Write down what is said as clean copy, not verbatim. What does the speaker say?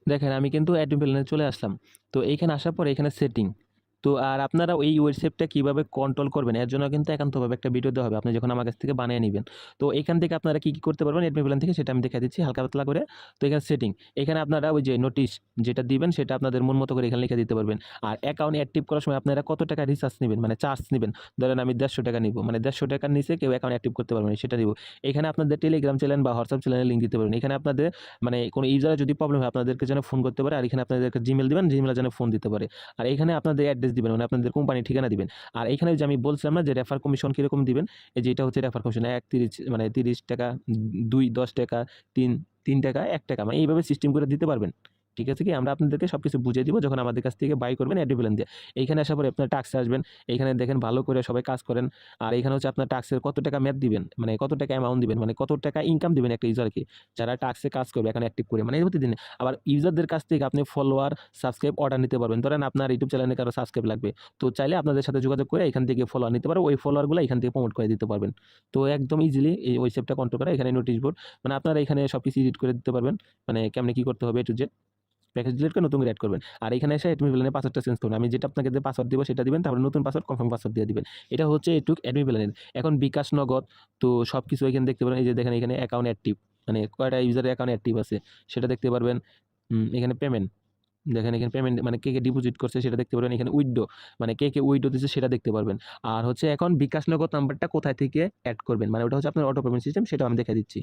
দেখেন আমি কিন্তু অ্যাডমিন প্ল্যানে চলে আসলাম। তো এইখানে আসার পরে এখানে সেটিং। তো আর আপনারা এই ওয়েবসাইটটা কিভাবে কন্ট্রোল করবেন এর জন্য কিন্তু একান্তভাবে একটা ভিডিও দেওয়া হবে। আপনি যখন আমার কাছ থেকে বানিয়ে নিবেন। তো এখান থেকে আপনারা কি করতে পারবেন অ্যাডমিন প্ল্যান থেকে সেটা আমি দেখাই দিচ্ছি হালকা পাতলা করে। তো এখানে সেটিং। এখানে আপনারা ওই যে নোটিশ যেটা দিবেন সেটা আপনাদের মন মতো করে এখানে লিখে দিতে পারবেন। আর অ্যাকাউন্ট অ্যাক্টিভ করার সময় আপনারা কত টাকা রিচার্জ নিবেন মানে চার্জ নিবেন। ধরেন আমি ৳১৫০ নিবো। মানে ৳১৫০ টাকার নিচে কেউ অ্যাকাউন্ট অ্যাক্টিভ করতে পারবে না সেটা নিবো। এখানে আপনাদের টেলিগ্রাম চ্যানেল বা হোয়াটসঅ্যাপ চ্যানেলের লিংক দিতে পারবেন। এখানে আপনাদের মানে কোনো ইউজারের যদি প্রবলেম হয় আপনাদেরকে যেন ফোন করতে পারে। আর এখানে আপনাদেরকে জিমেইল দিবেন, জিমেইলে যেন ফোন দিতে পারে। আর এখানে আপনাদের অ্যাড্রেস দিবেন মানে আপনাদের কোম্পানির ঠিকানা দিবেন। আর এখানে যে আমি বলছিলাম না যে রেফার কমিশন কিরকম দিবেন? এই যে এটা হচ্ছে রেফার কমিশন ১ ৩০ মানে ৳৩০ ২ ৳১০ ৩ ৳৩ ৳১ মানে এইভাবে সিস্টেম করে দিতে পারবেন। ঠিক আছে কি? আমরা আপনাদেরকে সবকিছু বুঝিয়ে দিব যখন আমাদের কাছ থেকে বাই করবেন অ্যাডমিন প্ল্যান দিয়ে। এইখানে আসার পরে আপনার টাস্কে আসবেন। এইখানে দেখেন ভালো করে সবাই কাজ করেন। আর এখানে হচ্ছে আপনার টাস্কের কত টাকা মেয়াদ দিবেন, মানে কত টাকা অ্যামাউন্ট দিবেন, মানে কত টাকা ইনকাম দিবেন একটা ইউজারকে যারা টাস্কে কাজ করবে এখন অ্যাক্টিভ করে মানে প্রতিদিন। আবার ইউজারদের কাছ থেকে আপনি ফলোয়ার, সাবস্ক্রাইব অর্ডার নিতে পারবেন। ধরেন আপনার ইউটিউব চ্যানেলে কারো সাবস্ক্রাইব লাগবে। তো চাইলে আপনাদের সাথে যোগাযোগ করে এখান থেকে ফলোয়ার নিতে পারো। ওই ফলোয়ারগুলো এখান থেকে প্রমোট করে দিতে পারবেন। তো একদম ইজিলি এই ওয়েবসাইটটা কন্ট্রোল করা। এখানে নোটিশ বোর্ড মানে আপনারা এখানে সবকিছু এডিট করে দিতে পারবেন। মানে কেমনে কি করতে হবে A to Z package delete করে নতুন করে এড করবেন। আর এখানে এসে অ্যাডমিন প্ল্যানের পাসওয়ার্ডটা চেঞ্জ করবেন। আমি যেটা আপনাকে পাসওয়ার্ড দিব সেটা দিবেন। তারপরে নতুন পাসওয়ার্ড কনফার্ম পাসওয়ার্ড দিয়ে দিবেন। এটা হচ্ছে এটুক অ্যাডমিন প্ল্যানের। এখন বিকাশ নগদ তো সবকিছু এখানে দেখতে পারেন। এই যে দেখেন এখানে অ্যাকাউন্ট অ্যাক্টিভ মানে কয়টা ইউজারের অ্যাকাউন্ট অ্যাক্টিভ আছে সেটা দেখতে পারবেন। এখানে পেমেন্ট দেখেন এখানে পেমেন্ট মানে কে ডিপোজিট করছে সেটা দেখতে পারবেন। এখানে উইথড্র মানে কে উইথড্র দিচ্ছে সেটা দেখতে পারবেন। আর হচ্ছে এখন বিকাশ নগদ নাম্বারটা কোথায় থেকে এড করবেন মানে ওটা হচ্ছে আপনার অটো পেমেন্ট সিস্টেম সেটাও আমি দেখাই দিচ্ছি।